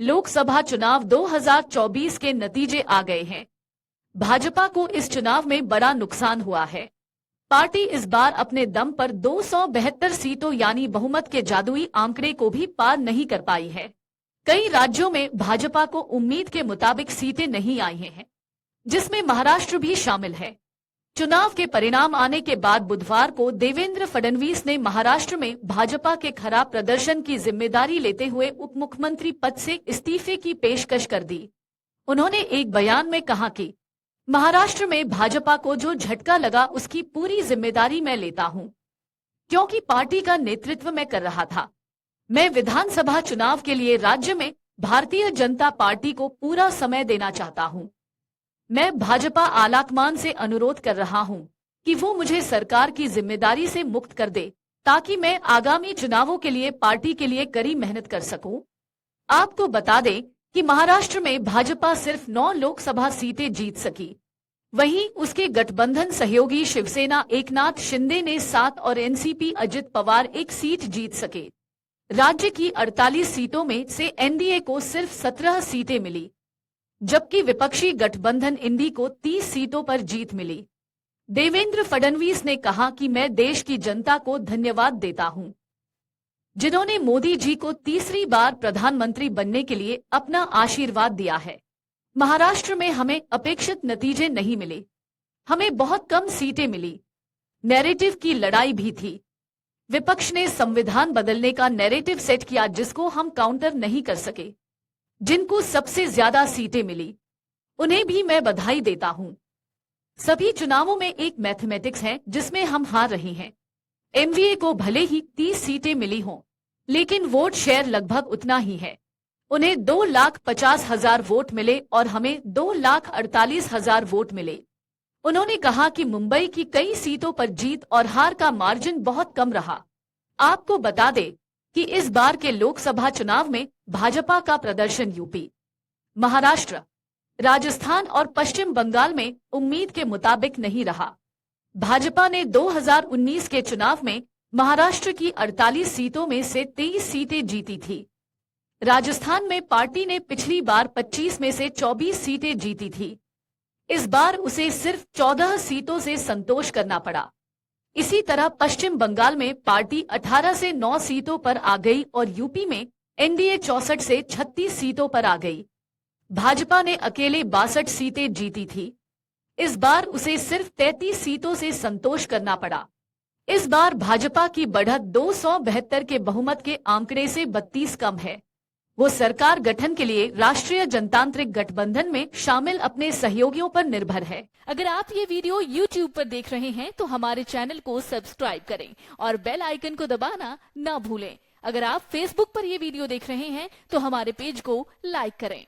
लोकसभा चुनाव 2024 के नतीजे आ गए हैं। भाजपा को इस चुनाव में बड़ा नुकसान हुआ है। पार्टी इस बार अपने दम पर 272 सीटों यानी बहुमत के जादुई आंकड़े को भी पार नहीं कर पाई है। कई राज्यों में भाजपा को उम्मीद के मुताबिक सीटें नहीं आई हैं, जिसमें महाराष्ट्र भी शामिल है। चुनाव के परिणाम आने के बाद बुधवार को देवेंद्र फडणवीस ने महाराष्ट्र में भाजपा के खराब प्रदर्शन की जिम्मेदारी लेते हुए उप मुख्यमंत्री पद से इस्तीफे की पेशकश कर दी। उन्होंने एक बयान में कहा कि महाराष्ट्र में भाजपा को जो झटका लगा उसकी पूरी जिम्मेदारी मैं लेता हूं, क्योंकि पार्टी का नेतृत्व मैं कर रहा था। मैं विधानसभा चुनाव के लिए राज्य में भारतीय जनता पार्टी को पूरा समय देना चाहता हूं। मैं भाजपा आलाकमान से अनुरोध कर रहा हूं कि वो मुझे सरकार की जिम्मेदारी से मुक्त कर दे, ताकि मैं आगामी चुनावों के लिए पार्टी के लिए कड़ी मेहनत कर सकूं। आपको बता दें कि महाराष्ट्र में भाजपा सिर्फ 9 लोकसभा सीटें जीत सकी। वहीं उसके गठबंधन सहयोगी शिवसेना एकनाथ शिंदे ने 7 और एनसीपी अजित पवार 1 सीट जीत सके। राज्य की 48 सीटों में से एनडीए को सिर्फ 17 सीटें मिली, जबकि विपक्षी गठबंधन इंडी को 30 सीटों पर जीत मिली। देवेंद्र फडणवीस ने कहा कि मैं देश की जनता को धन्यवाद देता हूं, जिन्होंने मोदी जी को तीसरी बार प्रधानमंत्री बनने के लिए अपना आशीर्वाद दिया है। महाराष्ट्र में हमें अपेक्षित नतीजे नहीं मिले, हमें बहुत कम सीटें मिली। नैरेटिव की लड़ाई भी थी। विपक्ष ने संविधान बदलने का नैरेटिव सेट किया, जिसको हम काउंटर नहीं कर सके। जिनको सबसे ज्यादा सीटें मिली उन्हें भी मैं बधाई देता हूं। सभी चुनावों में एक मैथमेटिक्स है जिसमें हम हार रहे हैं। एमवीए को भले ही 30 सीटें मिली हों, लेकिन वोट शेयर लगभग उतना ही है। उन्हें 2,50,000 वोट मिले और हमें 2,48,000 वोट मिले। उन्होंने कहा कि मुंबई की कई सीटों पर जीत और हार का मार्जिन बहुत कम रहा। आपको बता दें कि इस बार के लोकसभा चुनाव में भाजपा का प्रदर्शन यूपी, महाराष्ट्र, राजस्थान और पश्चिम बंगाल में उम्मीद के मुताबिक नहीं रहा। भाजपा ने 2019 के चुनाव में महाराष्ट्र की 48 सीटों में से 23 सीटें जीती थी। राजस्थान में पार्टी ने पिछली बार 25 में से 24 सीटें जीती थी। इस बार उसे सिर्फ 14 सीटों से संतोष करना पड़ा। इसी तरह पश्चिम बंगाल में पार्टी 18 से 9 सीटों पर आ गई और यूपी में एनडीए 64 से 36 सीटों पर आ गई। भाजपा ने अकेले 62 सीटें जीती थी। इस बार उसे सिर्फ 33 सीटों से संतोष करना पड़ा। इस बार भाजपा की बढ़त 272 के बहुमत के आंकड़े से 32 कम है। वो सरकार गठन के लिए राष्ट्रीय जनतांत्रिक गठबंधन में शामिल अपने सहयोगियों पर निर्भर है। अगर आप ये वीडियो YouTube पर देख रहे हैं तो हमारे चैनल को सब्सक्राइब करें और बेल आइकन को दबाना ना भूलें। अगर आप Facebook पर ये वीडियो देख रहे हैं तो हमारे पेज को लाइक करें।